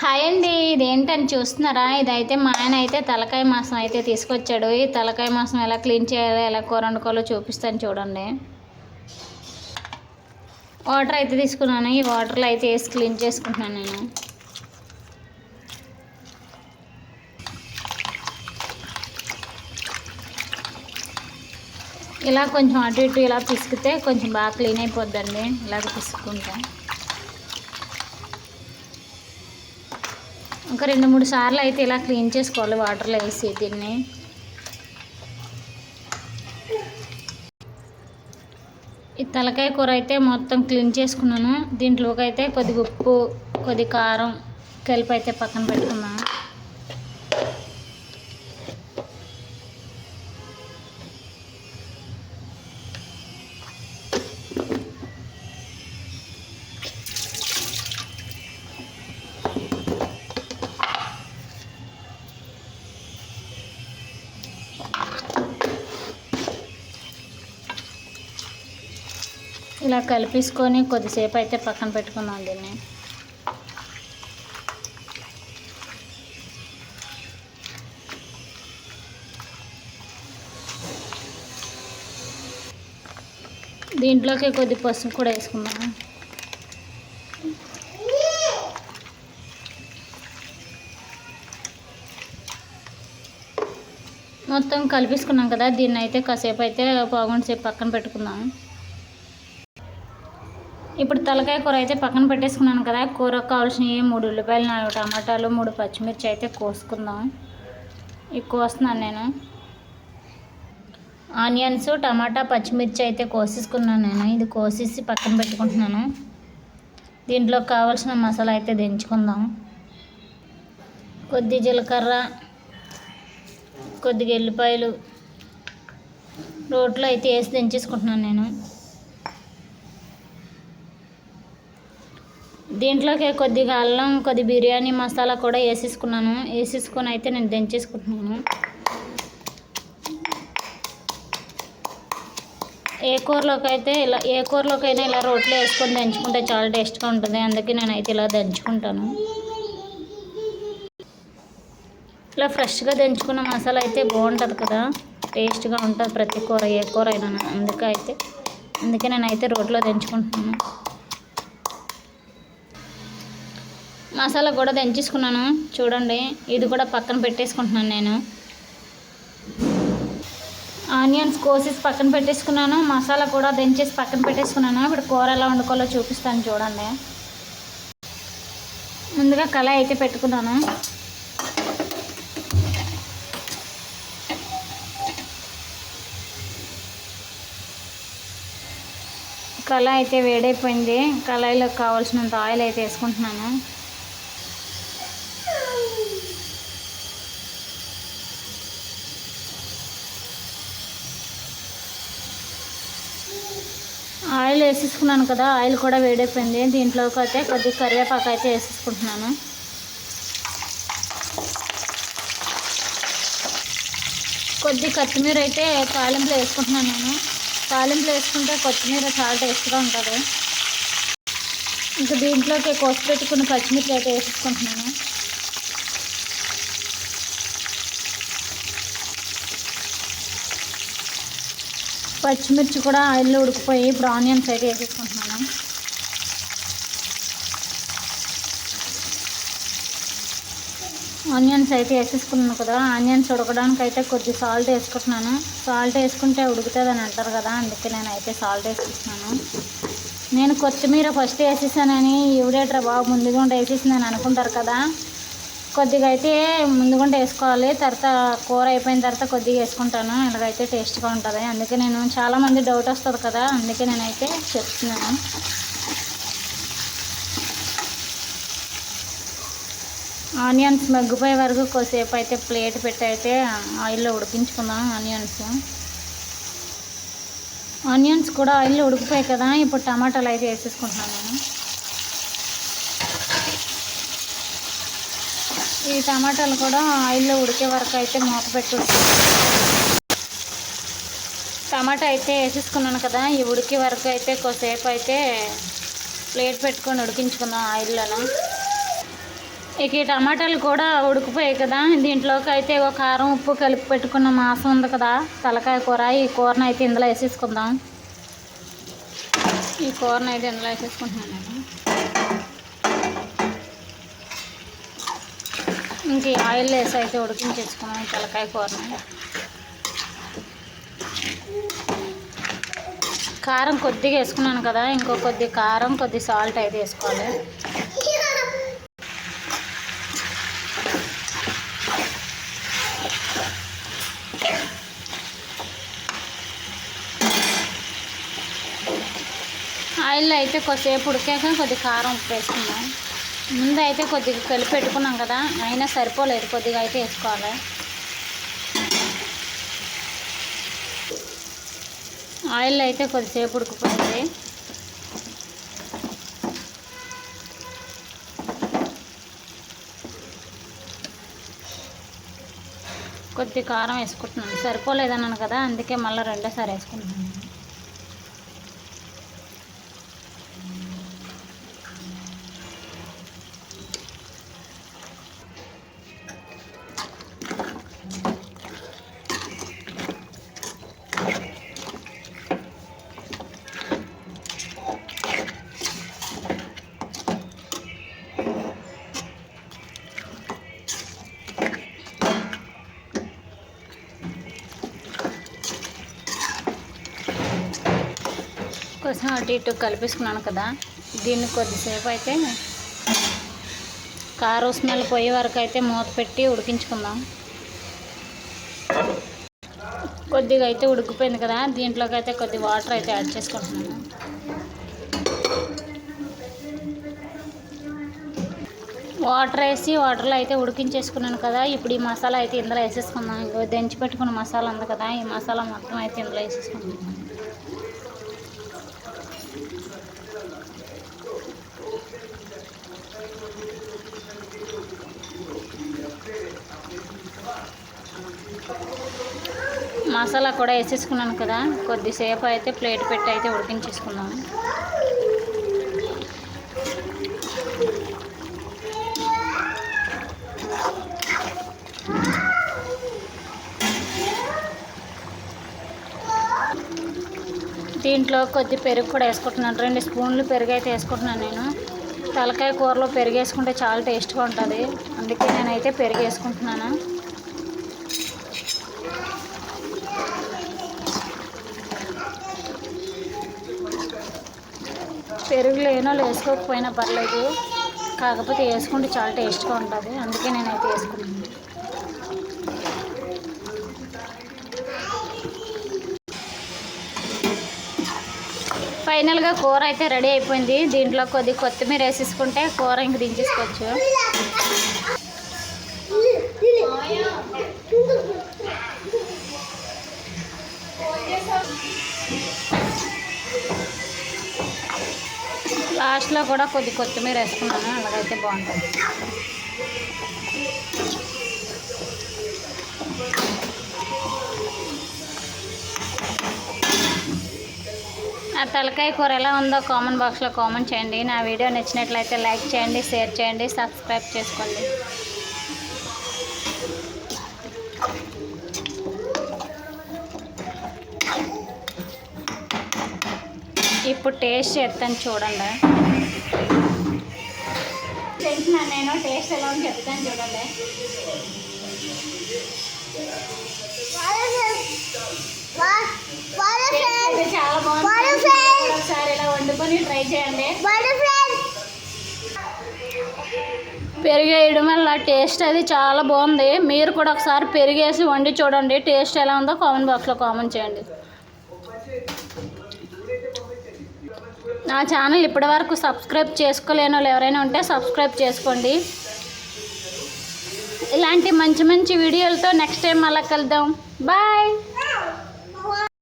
Hi అండి. ఇదేంటని చూస్తున్నారా? ఇదైతే మా ఆయన అయితే తలకాయ మాంసం అయితే తీసుకొచ్చాడు. ఈ తలకాయ మాంసం ఎలా క్లీన్ చేయాలో, ఎలా కూర వండుకోవాలో చూపిస్తాను చూడండి. వాటర్ అయితే తీసుకున్నాను. ఈ వాటర్లో అయితే వేసి క్లీన్ చేసుకుంటున్నాను నేను. ఇలా కొంచెం అటు ఇటు ఇలా పిసికితే కొంచెం బాగా క్లీన్ అయిపోద్దండి. ఇలాగ పిసుకుంటే ఒక 2-3 సార్లు అయితే ఇలా క్లీన్ చేసుకోవాలి వాటర్లో వేసి దీన్ని. ఈ తలకాయ కూర అయితే మొత్తం క్లీన్ చేసుకున్నాను. దీంట్లోకి అయితే కొద్దిగా ఉప్పు, కొద్ది కారం కలిపి అయితే పక్కన పెట్టుకున్నాను. ఇలా కలిపేసుకొని కొద్దిసేపు అయితే పక్కన పెట్టుకుందాం దీన్ని. దీంట్లోకి కొద్ది పసుపు కూడా వేసుకుందాం. మొత్తం కలిపేసుకున్నాం కదా, దీన్ని అయితే కాసేపు అయితే పావుగంట సేపు పక్కన పెట్టుకుందాం. ఇప్పుడు తలకాయ కూర అయితే పక్కన పెట్టేసుకున్నాను కదా. కూరకు కావాల్సినవి 3 ఉల్లిపాయలు, 4 టమాటాలు, 3 పచ్చిమిర్చి అయితే కోసుకుందాం. ఇవి కోస్తున్నాను నేను. ఆనియన్స్, టమాటా, పచ్చిమిర్చి అయితే కోసేసుకున్నాను నేను. ఇది కోసేసి పక్కన పెట్టుకుంటున్నాను. దీంట్లో కావాల్సిన మసాలా అయితే దించుకుందాం. కొద్ది జీలకర్ర, కొద్దిగా ఎల్లిపాయలు రోట్లో అయితే వేసి దించేసుకుంటున్నాను నేను. దీంట్లోకి కొద్దిగా అల్లం, కొద్ది బిర్యానీ మసాలా కూడా వేసేసుకున్నాను. వేసేసుకొని అయితే నేను దించేసుకుంటున్నాను. ఏ కూరలోకైనా ఇలా రోట్లో వేసుకొని దంచుకుంటే చాలా టేస్ట్గా ఉంటుంది. అందుకే నేనైతే ఇలా దంచుకుంటాను. ఇలా ఫ్రెష్గా దంచుకున్న మసాలా అయితే బాగుంటుంది కదా, టేస్ట్గా ఉంటుంది ప్రతి కూర, ఏ కూర అయినా. అందుకే నేనైతే రోట్లో దంచుకుంటున్నాను. మసాలా కూడా దంచేసుకున్నాను చూడండి. ఇది కూడా పక్కన పెట్టేసుకుంటున్నాను నేను. ఆనియన్స్ కోసేసి పక్కన పెట్టేసుకున్నాను. మసాలా కూడా దంచేసి పక్కన పెట్టేసుకున్నాను. ఇప్పుడు కూర ఎలా వండుకోవాలో చూపిస్తాను చూడండి. ముందుగా కళాయి అయితే పెట్టుకున్నాను. కళాయి అయితే వేడైపోయింది. కళాయిలో కావాల్సినంత ఆయిల్ అయితే వేసుకుంటున్నాను. ఆయిల్ వేసేసుకున్నాను కదా, ఆయిల్ కూడా వేడైపోయింది. దీంట్లోకి అయితే కొద్దిగా కరివేపాకు అయితే వేసేసుకుంటున్నాను. కొద్ది కొత్తిమీర అయితే తాలింపులో వేసుకుంటున్నాను నేను. తాలింపులో వేసుకుంటే కొత్తిమీర చాలా టేస్ట్గా ఉంటుంది. ఇంకా దీంట్లోకి కోసి పెట్టుకున్న పచ్చిమిర్చి అయితే వేసేసుకుంటున్నాను. పచ్చిమిర్చి కూడా ఆయిల్లో ఉడికిపోయి ఇప్పుడు ఆనియన్స్ అయితే వేసేసుకుంటున్నాను. ఆనియన్స్ అయితే వేసేసుకున్నాను కదా. ఆనియన్స్ ఉడకడానికి అయితే కొద్ది సాల్ట్ వేసుకుంటున్నాను. సాల్ట్ వేసుకుంటే ఉడుకుతుంది అని అంటారు కదా, అందుకే నేనైతే సాల్ట్ వేసుకుంటున్నాను. నేను కొత్తిమీర ఫస్ట్ వేసేసానని ఇవిడేట్రా బాబు ముందుగా వేసేసిందని అనుకుంటారు కదా. కొద్దిగా అయితే ముందుగా వేసుకోవాలి. తర్వాత కూర అయిపోయిన తర్వాత కొద్దిగా వేసుకుంటాను. ఇలాగైతే టేస్ట్గా ఉంటుంది. అందుకే నేను చాలామంది డౌట్ వస్తుంది కదా, అందుకే నేనైతే చెప్తున్నాను. ఆనియన్స్ మగ్గిపోయే వరకు కొద్దిసేపు అయితే ప్లేట్ పెట్టి అయితే ఆయిల్లో ఉడికించుకుందాం. ఆనియన్స్ కూడా ఆయిల్లో ఉడికిపోయాయి కదా. ఇప్పుడు టమాటాలు అయితే వేసేసుకుంటున్నాను నేను. ఈ టమాటాలు కూడా ఆయిల్లో ఉడికే వరకు అయితే మూత పెట్టుకుంటాను. టమాటా అయితే వేసేసుకున్నాను కదా. ఈ ఉడికే వరకు అయితే కొద్దిసేపు అయితే ప్లేట్ పెట్టుకొని ఉడికించుకుందాం ఆయిల్లోను. ఇక ఈ టమాటాలు కూడా ఉడికిపోయాయి కదా, దీంట్లోకి అయితే ఒక కారం ఉప్పు కలిపి పెట్టుకున్న మాంసం ఉంది కదా, తలకాయ కూర. ఈ కూరను అయితే ఇందులో వేసేసుకుందాం. ఈ కూరను అయితే ఇందులో వేసేసుకుంటున్నాను నేను. ఇంక ఆయిల్ వేసి అయితే ఉడికించేసుకున్నాం తలకాయ కూరని. కారం కొద్దిగా వేసుకున్నాను కదా, ఇంకో కొద్ది కారం కొద్ది సాల్ట్ అయితే వేసుకోవాలి. ఆయిల్లో అయితే కొద్దిసేపు ఉడికాక కొద్ది కారం ఉప్పు వేసుకున్నాం. ముందు అయితే కొద్దిగా కలిపి పెట్టుకున్నాం కదా, అయినా సరిపోలేదు, కొద్దిగా అయితే వేసుకోవాలి. ఆయిల్ అయితే కొద్దిసేపు ఉడికిపోయింది. కొద్ది కారం వేసుకుంటున్నాను, సరిపోలేదన్నాను కదా, అందుకే మళ్ళీ రెండోసారి వేసుకుంటున్నాను. కొంచెం అటు ఇటు కలిపేసుకున్నాను కదా, దీన్ని కొద్దిసేపు అయితే కారం స్మెల్ పోయే వరకు అయితే మూత పెట్టి ఉడికించుకుందాం. కొద్దిగా అయితే ఉడికిపోయింది కదా, దీంట్లోకి అయితే కొద్ది వాటర్ అయితే యాడ్ చేసుకుంటున్నాను. వాటర్ వేసి వాటర్లో అయితే ఉడికించేసుకున్నాను కదా, ఇప్పుడు ఈ మసాలా అయితే ఇందులో వేసేసుకుందాం. ఇంకో దంచి పెట్టుకున్న మసాలా ఉంది కదా, ఈ మసాలా మొత్తం అయితే ఇందులో వేసేసుకుందాం. మసాలా కూడా వేసేసుకున్నాను కదా, కొద్దిసేపు అయితే ప్లేట్ పెట్టి అయితే ఉడికించేసుకున్నాను. దీంట్లో కొద్ది పెరుగు కూడా వేసుకుంటున్నాను, 2 స్పూన్లు పెరుగు అయితే వేసుకుంటున్నాను నేను. తలకాయ కూరలో పెరుగు వేసుకుంటే చాలా టేస్ట్గా ఉంటుంది, అందుకే నేనైతే పెరుగు వేసుకుంటున్నాను. పెరుగు లేనో వేసుకోకపోయినా పర్లేదు, కాకపోతే వేసుకుంటే చాలా టేస్ట్గా ఉంటుంది, అందుకే నేనైతే వేసుకుంటున్నాను. ఫైనల్గా కూర అయితే రెడీ అయిపోయింది. దీంట్లో కొద్ది కొత్తిమీర వేసేసుకుంటే కూర ఇంక దించేసుకోవచ్చు. లాస్ట్లో కూడా కొద్ది కొత్తిమీర వేసుకున్నాను, అలాగైతే బాగుంటుంది. నా తలకాయ కూర ఎలా ఉందో కామెంట్ బాక్స్లో కామెంట్ చేయండి. నా వీడియో నచ్చినట్లయితే లైక్ చేయండి, షేర్ చేయండి, సబ్స్క్రైబ్ చేసుకోండి. ఇప్పుడు టేస్ట్ చేస్తాను చూడండి. తింటున్నాను నేను, టేస్ట్ ఎలా ఉంది చెప్తాను చూడండి. చాలా బాగుంది, ఒకసారి ఇలా వండుకొని ట్రై చేయండి. పెరుగు వేయడం వల్ల టేస్ట్ అది చాలా బాగుంది. మీరు కూడా ఒకసారి పెరిగేసి వండి చూడండి, టేస్ట్ ఎలా ఉందో కామెంట్ బాక్స్లో కామెంట్ చేయండి. నా ఛానల్ ఇప్పటివరకు సబ్స్క్రైబ్ చేసుకోలేని వాళ్ళు ఎవరైనా ఉంటే సబ్స్క్రైబ్ చేసుకోండి. ఇలాంటి మంచి మంచి వీడియోలతో నెక్స్ట్ టైం మళ్ళీ కలుద్దాం. బాయ్.